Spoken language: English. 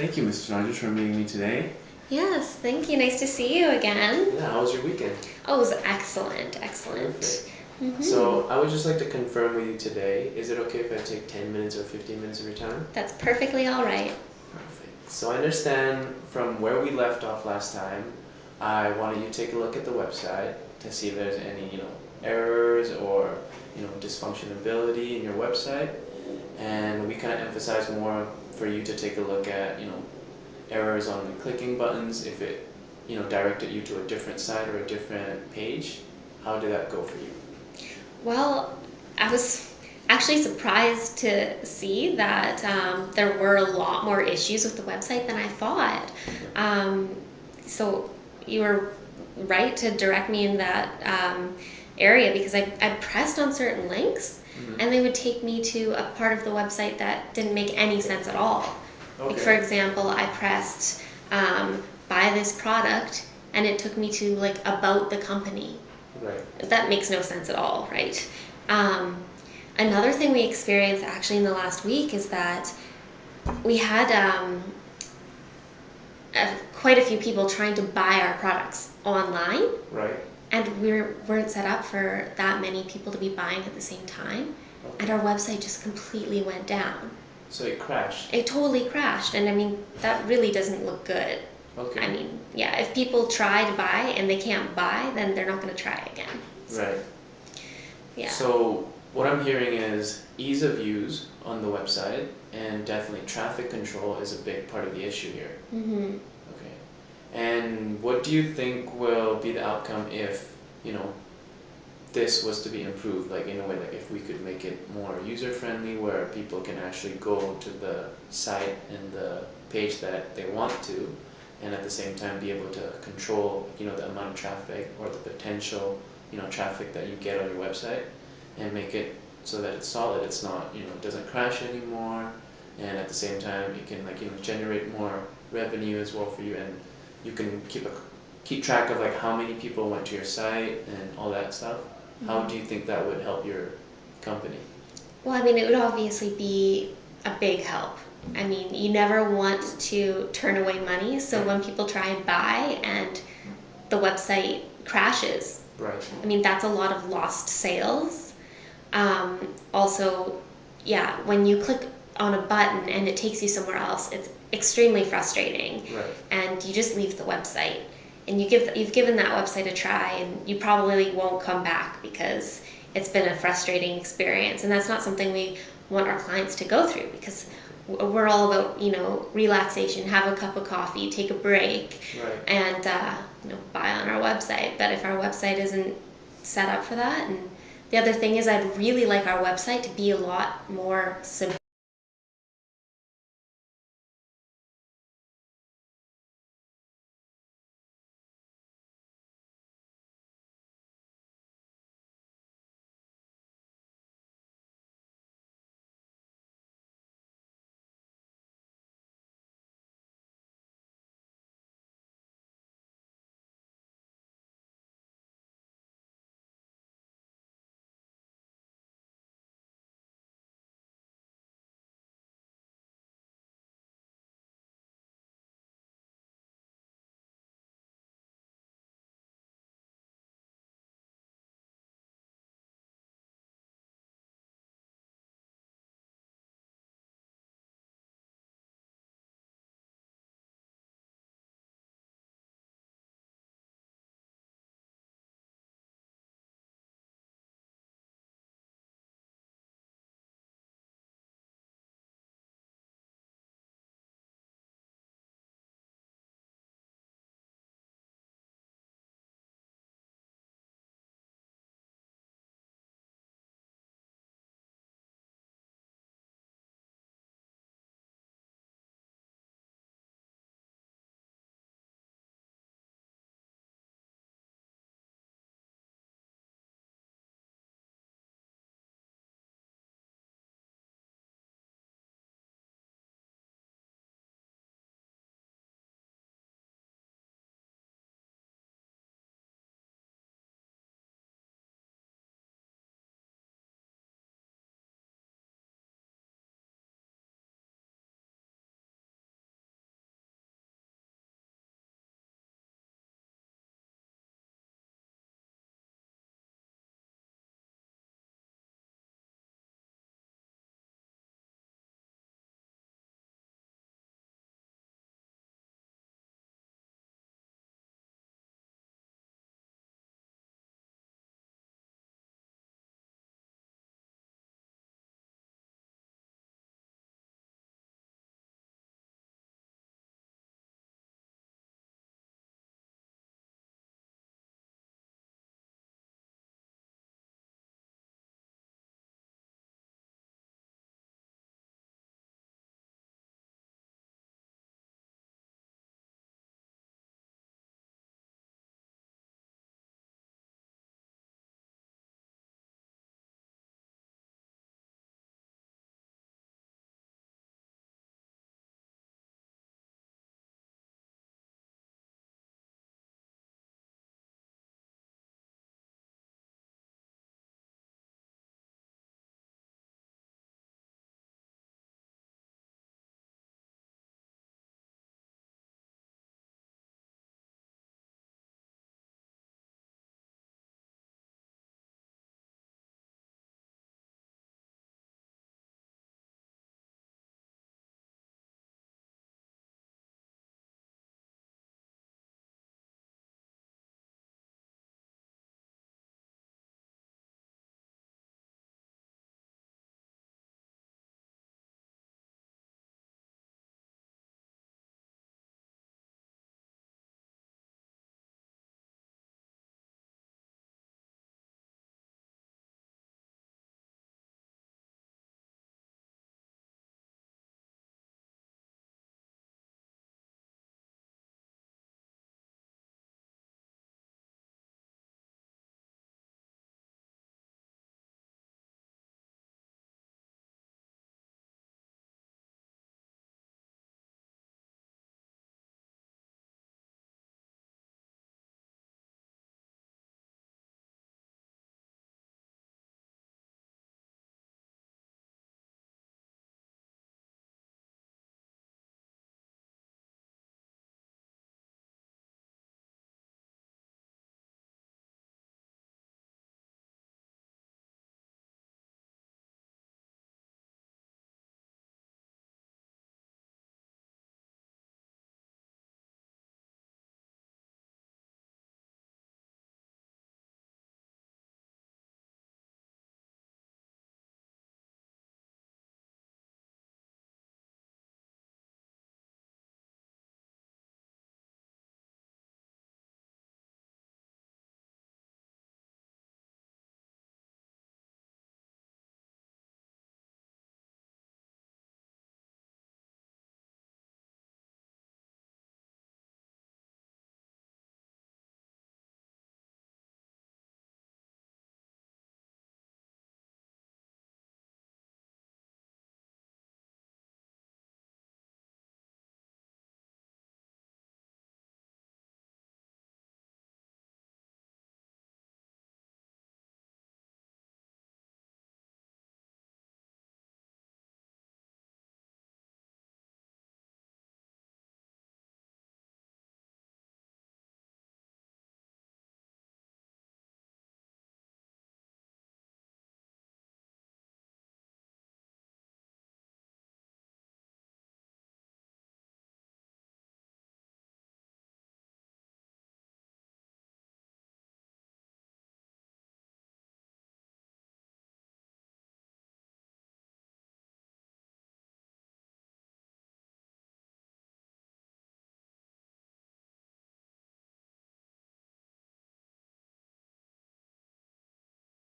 Thank you, Mr. Rogers, for meeting me today. Yes, thank you. Nice to see you again. Yeah, how was your weekend? Oh, it was excellent, excellent. Perfect. Mm-hmm. So, I would just like to confirm with you today, is it okay if I take 10 minutes or 15 minutes of your time? That's perfectly all right. Perfect. So, I understand from where we left off last time, I wanted you to take a look at the website to see if there's any, errors or, dysfunctionability in your website. And we kind of emphasize more for you to take a look at, errors on the clicking buttons, if it directed you to a different site or a different page. How did that go for you? Well, I was actually surprised to see that there were a lot more issues with the website than I thought. Um, so you were right to direct me in that area because I pressed on certain links and they would take me to a part of the website that didn't make any sense at all. Like, for example, I pressed buy this product and it took me to like about the company. Right. That makes no sense at all, right? Um, Another thing we experienced actually in the last week is that we had quite a few people trying to buy our products online. Right. And we weren't set up for that many people to be buying at the same time. Okay. And our website just completely went down. So it crashed. It totally crashed. And I mean, that really doesn't look good. Okay. I mean, yeah, if people try to buy and they can't buy, then they're not going to try again. So, right. yeah. So what I'm hearing is ease of use on the website and definitely traffic control is a big part of the issue here. Mm-hmm. Okay. And what do you think will be the outcome if, this was to be improved, like in a way, like if we could make it more user friendly where people can actually go to the site and the page that they want to, and at the same time be able to control, the amount of traffic or the potential, traffic that you get on your website, and make it so that it's solid, it's not, it doesn't crash anymore, and at the same time it can, like, generate more revenue as well for you, and you can keep track of like how many people went to your site and all that stuff. How do you think that would help your company? Well, I mean, it would obviously be a big help. I mean, you never want to turn away money, so when people try and buy and the website crashes, Right. I mean, that's a lot of lost sales. Um, Also, yeah, when you click on a button and it takes you somewhere else, it's extremely frustrating. Right. And you just leave the website. And you've given that website a try, and you probably won't come back because it's been a frustrating experience. And that's not something we want our clients to go through because we're all about relaxation, have a cup of coffee, take a break, Right. and buy on our website. But if our website isn't set up for that, and the other thing is I'd really like our website to be a lot more simple.